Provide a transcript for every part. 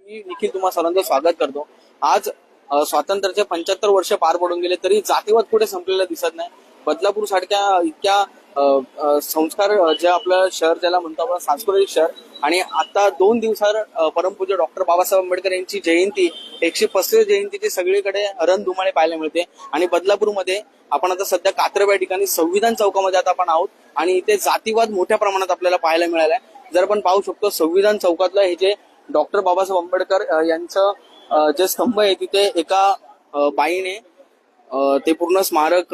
मी निखिल तुम्हा सर्वांचं स्वागत करतो. आज स्वातंत्र्याचे 75 वर्ष पार पडून गेले तरी जातीवाद कुठे संपलेला दिसत नाही. बदलापूर सारख्या इतक्या संस्कार जे आपलं शहर ज्याला म्हणतो आपण सांस्कृतिक शहर, आणि आता 2 दिवसावर परमपूज्य डॉक्टर बाबासाहेब आंबेडकर यांची जयंती 135 जयंतीची सगळीकडे रणधुमाळी पाहायला मिळते. आणि बदलापूरमध्ये आपण आता सध्या कात्रब या ठिकाणी संविधान चौकामध्ये आता आपण आहोत आणि इथे जातीवाद मोठ्या प्रमाणात आपल्याला पाहायला मिळालाय. जर आपण पाहू शकतो संविधान चौकातलं हे जे डॉक्टर बाबासाहेब आंबेडकर यांचं जे स्तंभ आहे तिथे एका बाईने ते पूर्ण स्मारक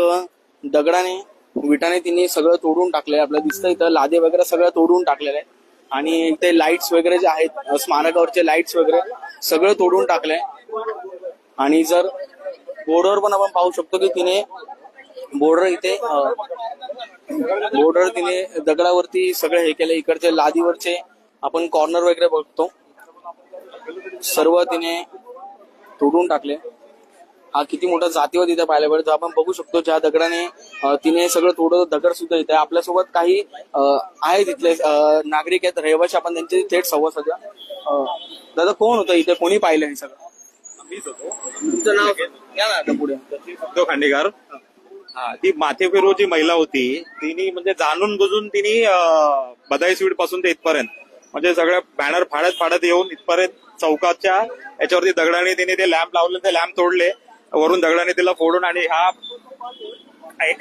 दगडाने विटाने तिने सगळं तोडून टाकलंय. आपल्याला दिसतंय इथं लादे वगैरे सगळं तोडून टाकलेलं आहे आणि इथे लाईट्स वगैरे जे आहेत स्मारकावरचे लाईट्स वगैरे सगळं तोडून टाकलंय. आणि जर बोर्डवर पण आपण पाहू शकतो की तिने बोर्डर तिने दगडावरती सगळे हे केले. इकडचे लादीवरचे आपण कॉर्नर वगैरे बघतो सर्व तिने तोडून टाकले. हा किती मोठा जातीवाद इथे पाहायला मिळतो. आपण बघू शकतो ज्या दगडाने तिने सगळं तोडलं दगड सुद्धा इथे. आपल्यासोबत काही आहेत तिथले नागरिक आहेत, रहिवासी. आपण त्यांचे थेट संवाद साधूया. दादा कोण होतं इथे, कोणी पाहिलं हे सगळं? मीच होतो. तुमचं नाव घ्या ना आता पुढे. तो खांडेकर. ती माथेफिरू जी महिला होती तिने म्हणजे जाणून बुजून तिने बदाई स्वीट पासून ते इथपर्यंत म्हणजे सगळ्या बॅनर फाडत येऊन इथपर्यंत चौकाच्या याच्यावरती दगडाने तिने ते लॅम्प लावले, ते लॅम्प तोडले, वरून दगडाने तिला फोडून आणि हा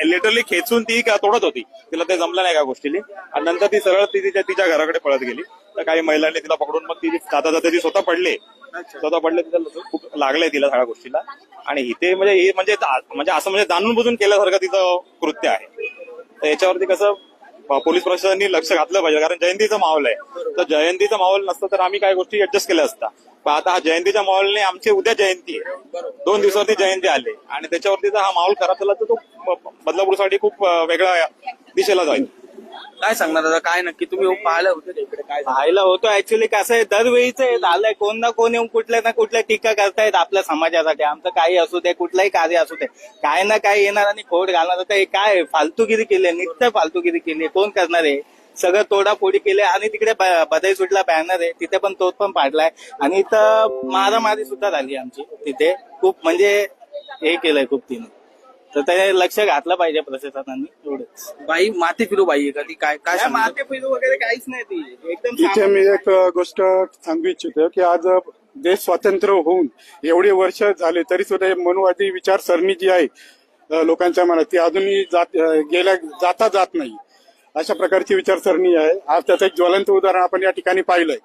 लिटरली खेचून ती तोडत होती. तिला ते जमलं नाही का गोष्टीली. आणि नंतर ती सरळ तिच्या घराकडे पळत गेली. तर काही महिलांनी तिला पकडून मग ती जाता ती स्वतः पडले. तिला खूप लागलंय तिला सगळ्या गोष्टीला. आणि इथे म्हणजे हे म्हणजे असं म्हणजे जाणून बुजून केल्यासारखं तिचं कृत्य आहे. तर याच्यावरती कसं पोलीस प्रशासनाने लक्ष घातलं पाहिजे, कारण जयंतीचा माहोल आहे. तर जयंतीचा माहोल नसतं तर आम्ही काही गोष्टी ऍडजस्ट केल्या असता. पण आता हा जयंतीच्या माहोलने आमची उद्या जयंती आहे, 2 दिवसावरती जयंती आली आणि त्याच्यावरती जर हा माहोल खराब झाला तर तो बदलापूरसाठी खूप वेगळ्या दिशेला जाईल. काय सांगणार दादा, काय नक्की तुम्ही पाहायला होते इकडे? काय पाहायला होतो. ऍक्च्युली कसं आहे, दरवेळीच झालंय कोण ना कोण येऊन कुठल्या ना कुठल्या टीका करतायत आपल्या समाजासाठी. आमचं काही असू दे, कुठलंही कार्य असू दे, काय ना काय येणार आणि खोड घालणार. तर हे काय फालतूगिरी केली, नित्य फालतूगिरी केली. कोण करणार आहे? सगळं तोडाफोडी केली. आणि तिकडे बदाई सुटला बॅनर आहे तिथे पण तो पण पाडलाय. आणि इथं मारामारी सुद्धा झाली आमची तिथे. खूप म्हणजे हे केलंय खूप तिने. तर ते लक्ष घातलं पाहिजे प्रशासनाने. एवढंच. बाई माथे फिरू बाई आहे का ती? काय काय सांगणार? माते फिरू वगैरे काहीच नाही. ती एकदम इथे मी एक गोष्ट सांगू इच्छितो की आज देश स्वातंत्र्य होऊन एवढे वर्ष झाले तरी सुद्धा मनुवादी विचारसरणी जी आहे लोकांच्या मनात ती अजूनही जात नाही. अशा प्रकारची विचारसरणी आहे. आज त्याचं एक ज्वलंत उदाहरण आपण या ठिकाणी पाहिलंय.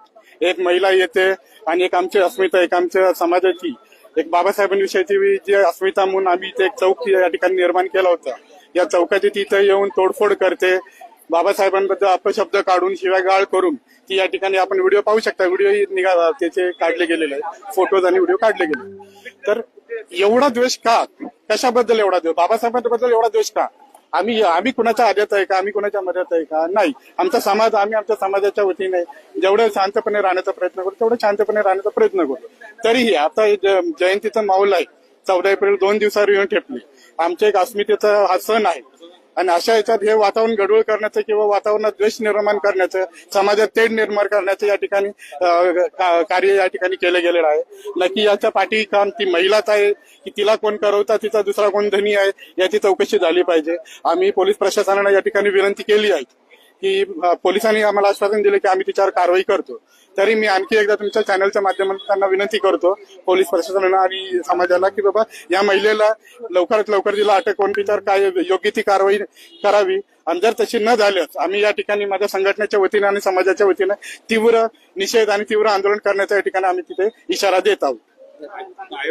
एक महिला येते आणि एक आमची अस्मिता, एक आमच्या समाजाची, एक बाबासाहेबांविषयीची जी अस्मिता म्हणून आम्ही इथे एक चौक या ठिकाणी निर्माण केला होता. या चौकाची तिथे येऊन तोडफोड करते, बाबासाहेबांबद्दल अपशब्द काढून शिवागाळ करून ती या ठिकाणी आपण व्हिडिओ पाहू शकता. व्हिडिओ त्याचे काढले गेलेले आहे, फोटोज आणि व्हिडिओ काढले गेले. तर एवढा द्वेष का? कशाबद्दल एवढा द्वेष? बाबासाहेबांबद्दल एवढा द्वेष का? आम्ही कुणाच्या आद्यात आहे का? आम्ही कुणाच्या मर्यादेत आहे का? नाही. आमचा समाज, आम्ही आमच्या समाजाच्या वतीने जेवढं शांतपणे राहण्याचा प्रयत्न करतो तेवढं शांतपणे राहण्याचा प्रयत्न करतो. तरीही आता जयंतीचा माहोल आहे. 14 एप्रिल 2 दिवसावर येऊन ठेपली. आमच्या एक अस्मितेचा हा सण आहे आणि अशा याच्यात हे वातावरण गडबड करण्याचं किंवा वातावरणात द्वेष निर्माण करण्याचं, समाजात तेढ निर्माण करण्याचं या ठिकाणी कार्य या ठिकाणी केलं गेलेलं आहे. नक्की याच्या पाठी काम ती महिलाच आहे की तिला कोण करवता, तिचा दुसरा कोण धनी आहे याची चौकशी झाली पाहिजे. आम्ही पोलीस प्रशासनाला या ठिकाणी विनंती केली आहे की पोलिसांनी आम्हाला आश्वासन दिले की आम्ही तिच्यावर कारवाई करतो. तरी मी आणखी एकदा तुमच्या चॅनलच्या माध्यमातून त्यांना विनंती करतो पोलीस प्रशासनाला आणि समाजाला की बाबा या महिलेला लवकरात लवकर तिला अटक करून तिच्यावर काय योग्य ती कारवाई करावी. आणि जर तशी न झाल्यास आम्ही या ठिकाणी माझ्या संघटनेच्या वतीने आणि समाजाच्या वतीने तीव्र निषेध आणि तीव्र आंदोलन करण्याच्या या ठिकाणी आम्ही तिथे इशारा देत आहोत.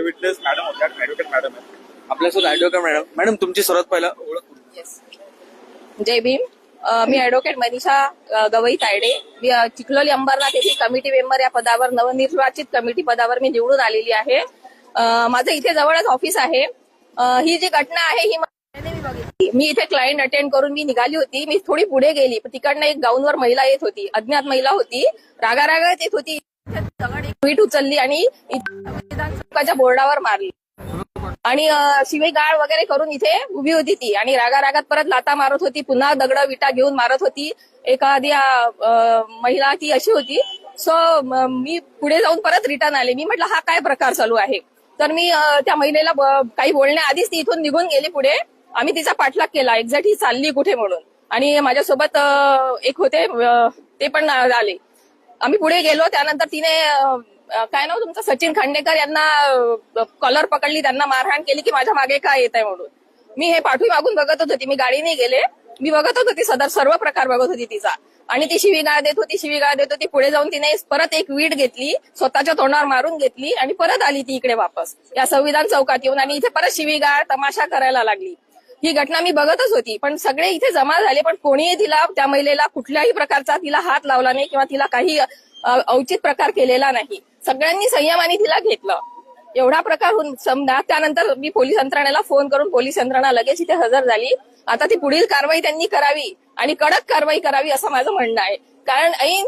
विटनेस मॅडम होत्या, ऍडव्होकेट मॅडम आहे आपल्यासोबत. ऍडव्होकेट मॅडम, मॅडम तुमची सर्वात पहिला ओळख. जय भीम. मी ऍडव्होकेट मनीषा गवई तायडे. मी चिखलोली अंबरनाथ येथील कमिटी मेंबर या पदावर, नवनिर्वाचित कमिटी पदावर मी निवडून आलेली आहे. माझं इथे जवळच ऑफिस आहे. ही जी घटना आहे ही मी बघितली. मी इथे क्लायंट अटेंड करून मी निघाली होती. मी थोडी पुढे गेली, तिकडनं एक गाऊनवर महिला येत होती, अज्ञात महिला होती, रागारागात येत होती. दगड एक वीट उचलली आणि संविधान चौकाच्या बोर्डावर मारली आणि शिवीगाळ वगैरे करून इथे उभी होती ती. आणि रागारागात परत लाता मारत होती, पुन्हा दगड विटा घेऊन मारत होती. एखादी महिला ती अशी होती, सो मी पुढे जाऊन परत रिटर्न आले. मी म्हटलं हा काय प्रकार चालू आहे. तर मी त्या महिलेला काही बोलण्याआधीच ती इथून निघून गेली पुढे. आम्ही तिचा पाठलाग केला एक्झॅक्ट ही चालली कुठे म्हणून. आणि माझ्यासोबत एक होते ते पण आले. आम्ही पुढे गेलो. त्यानंतर तिने काय नाव तुमचं सचिन खांडेकर यांना कॉलर पकडली, त्यांना मारहाण केली की माझ्या मागे काय येत आहे म्हणून. मी हे पाठवी मागून बघत होती. मी गाडीने गेले. मी बघत होती सर्व प्रकार बघत होती तिचा. आणि ती शिवीगाळ देत होती. पुढे जाऊन तिने परत एक वीट घेतली, स्वतःच्या तोंडावर मारून घेतली आणि परत आली ती इकडे वापस या संविधान चौकात येऊन आणि इथे परत शिवीगाळ तमाशा करायला लागली. ही घटना मी बघतच होती. पण सगळे इथे जमा झाले, पण कोणीही तिला, त्या महिलेला कुठल्याही प्रकारचा तिला हात लावला नाही किंवा तिला काही औचित प्रकार केलेला नाही. सगळ्यांनी संयमाने तिला घेतलं. एवढा प्रकार होऊन समजा त्यानंतर मी पोलीस यंत्रणेला फोन करून पोलीस यंत्रणा लगेच इथे हजर झाली. आता ती पुढील कारवाई त्यांनी करावी आणि कडक कारवाई करावी असं माझं म्हणणं आहे. कारण ऐन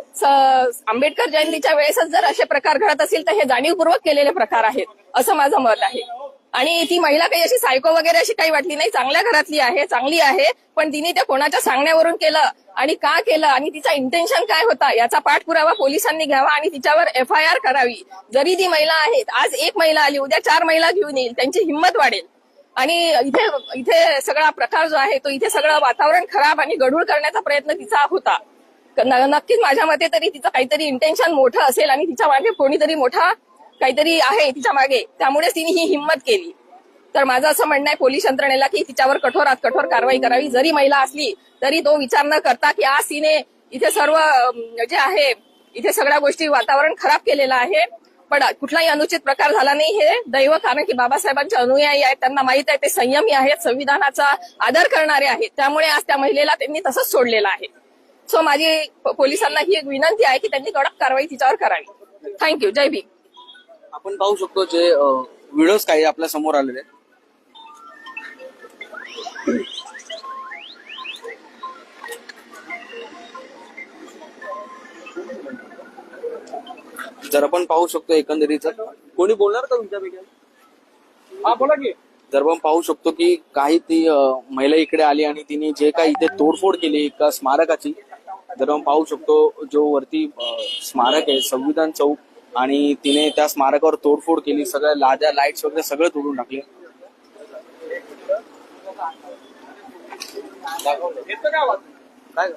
आंबेडकर जयंतीच्या वेळेसच जर असे प्रकार घडत असतील तर हे जाणीवपूर्वक केलेले प्रकार आहेत असं माझं मत आहे. आणि ती महिला काही अशी सायको वगैरे अशी काही वाटली नाही. चांगल्या घरातली आहे, चांगली आहे. पण तिने त्या कोणाच्या सांगण्यावरून केलं आणि का केलं आणि तिचा इंटेन्शन काय होता याचा पाठपुरावा पोलिसांनी घ्यावा आणि तिच्यावर FIR करावी. जरी ती महिला आहे, आज एक महिला आली, उद्या 4 महिला घेऊन येईल, त्यांची हिंमत वाढेल. आणि इथे सगळा प्रकार जो आहे तो इथे सगळं वातावरण खराब आणि गढूळ करण्याचा प्रयत्न तिचा होता. नक्कीच माझ्या मते तरी तिचं काहीतरी इंटेन्शन मोठं असेल आणि तिच्या मागे कोणीतरी मोठा काहीतरी आहे तिच्या मागे, त्यामुळेच तिने ही हिंमत केली. तर माझं असं म्हणणं आहे पोलीस यंत्रणेला की तिच्यावर कठोरात कठोर कारवाई करावी. जरी महिला असली तरी तो विचार न करता की आज तिने इथे सर्व जे आहे इथे सगळ्या गोष्टी वातावरण खराब केलेलं आहे. पण कुठलाही अनुचित प्रकार झाला नाही हे दैव. कारण की बाबासाहेबांचे अनुयायी आहेत, त्यांना माहित आहे ते संयमी आहेत, संविधानाचा आदर करणारे आहेत. त्यामुळे आज त्या महिलेला त्यांनी तसंच सोडलेलं आहे. सो माझी पोलिसांना ही एक विनंती आहे की त्यांनी कडक कारवाई तिच्यावर करावी. थँक्यू. जय भीम. आपण पाहू शकतो जे व्हिडिओज काही आपल्या समोर आलेले आहेत. जर आपण पाहू शकतो एकंदरीत कोणी बोलणार का तुमच्यापैकी? हा बोला की. जर आपण पाहू शकतो की काही ती महिला इकडे आली आणि तिने जे काही इथे तोडफोड केली एका स्मारकाची. जर आपण पाहू शकतो जो वरती स्मारक आहे संविधान चौक, आणि तिने त्या स्मारकावर तोडफोड केली. सगळ्या लाद्या लाईट्स वगैरे सगळं तोडून टाकले. काय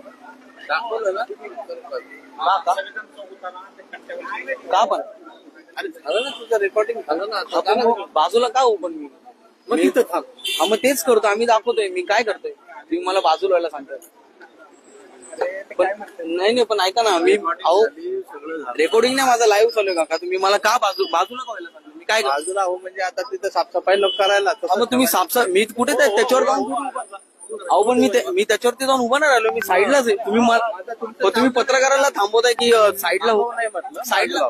दाखवलं ना का पण? अरे झालं ना तुझं रेकॉर्डिंग झालं ना. आपण बाजूला का ओपन मी तिथं थांब. हा मग तेच करतो आम्ही, दाखवतोय मी काय करतोय. तुम्ही मला बाजूला व्हायला सांगताय. नाही पण ऐका ना, मी अहो रेकॉर्डिंग नाही माझा लाईव्ह चालू आहे का? तुम्ही मला का बाजूला का व्हायला सांगता? मी काय बाजूला हो म्हणजे आता तिथं साफसफाई लोक करायला. मग तुम्ही साफसफाई मी कुठे त्याच्यावर जाऊन अहो पण मी त्याच्यावरती जाऊन उभा नाही राहिलो. मी साईडलाच आहे. तुम्ही पत्रकाराला थांबवताय की साईडला हो साईडला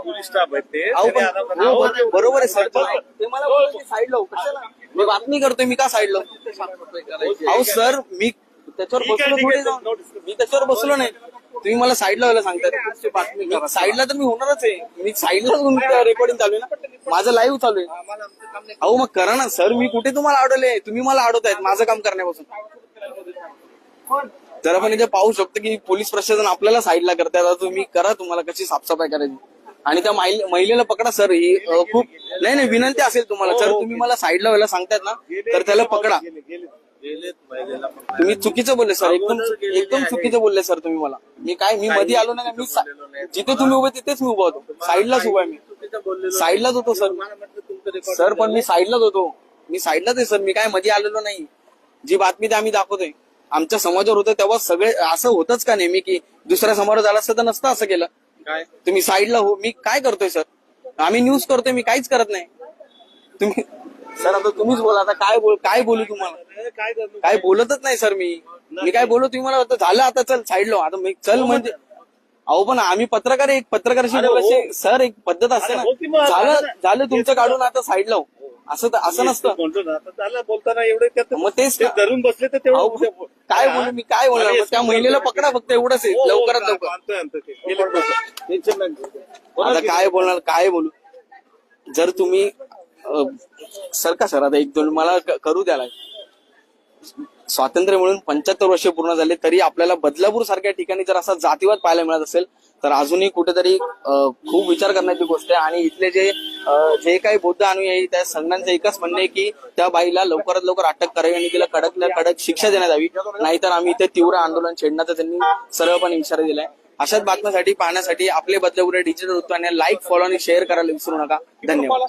बरोबर आहे सर. ते मला साईडला हो कशाला? मी बातमी करतोय, मी का साईडला? अहो सर मी त्याच्यावर बसलो थोडे जाऊन, मी त्याच्यावर बसलो नाही. तुम्ही मला साईडला व्हायला सांगताय. साईडला तर मी होणारच आहे. मी साईडला रेकॉर्डिंग चालू आहे ना, माझं लाईव्ह चालू आहे. अहो मग करा ना सर. मी कुठे तुम्हाला अडवले? तुम्ही मला अडवतायत माझं काम करण्यापासून. तर आपण इथे पाहू शकतो की पोलीस प्रशासन आपल्याला साईडला करतायत. आता तुम्ही करा, तुम्हाला कशी साफसफाई करायची. आणि त्या महिलेला पकडा सर. ही खूप नाही विनंती असेल तुम्हाला. जर तुम्ही मला साईडला व्हायला सांगतायत ना तर त्याला पकडा. तुम्ही चुकीचं बोलले सर, एकदम चुकीचं बोलले सर तुम्ही मला. मी मध्ये आलो नाही. मी जिथे तुम्ही उभे तिथेच मी उभा होतो. साईडलाच उभा आहे मी. साईडलाच होतो सर. पण मी साईडलाच होतो. मी साईडलाच आहे सर. मी काय मध्ये आलेलो नाही. जी बातमी ते आम्ही दाखवतोय आमच्या समाजावर होतं तेव्हा सगळे असं होतच का नेहमी की दुसऱ्या समाजात झालं असतं तर नसतं असं केलं. तुम्ही साईडला हो. मी काय करतोय सर? आम्ही न्यूज करतोय, मी काहीच करत नाही. तुम्ही सर आता तुम्हीच बोला. आता काय बोलू तुम्हाला? काय बोलतच नाही सर. मी काय बोलू? तुम्ही मला झालं आता चल साईडला. आता मी चल म्हणजे अहो पण आम्ही पत्रकार एक पत्रकाराशी बोलायची सर एक पद्धत असते ना. झालं तुमचं काढून आता साईडला हो. असं नसतं. बोलताना एवढे मग तेच धरून बसले तर तेवढं काय बोलू? मी काय बोलणार? त्या महिलेला पकडा फक्त एवढंच आहे. लवकरात लवकर. आता काय बोलणार? काय बोलू? जर तुम्ही सर का सर आता 1-2 मला करू द्याला. स्वातंत्र्य मिळून 75 वर्ष पूर्ण झाले तरी आपल्याला बदलापूर सारख्या ठिकाणी जर असा जातीवाद पाहायला मिळत असेल तर अजूनही कुठेतरी खूप विचार करण्याची गोष्ट आहे. आणि इथले जे काही बौद्ध अनुयायी आहे त्या संघांचं एकच म्हणणं आहे की त्या बाईला लवकरात लवकर अटक करावी आणि तिला कडकल्या कडक शिक्षा देण्यात यावी, नाहीतर आम्ही इथे तीव्र आंदोलन छेडण्याचा त्यांनी सरळपणे इशारा दिलाय. अशाच बातम्यांसाठी पाहण्यासाठी आपले बदलापूर डिजिटल वृत्ताने लाईक, फॉलो आणि शेअर करायला विसरू नका. धन्यवाद.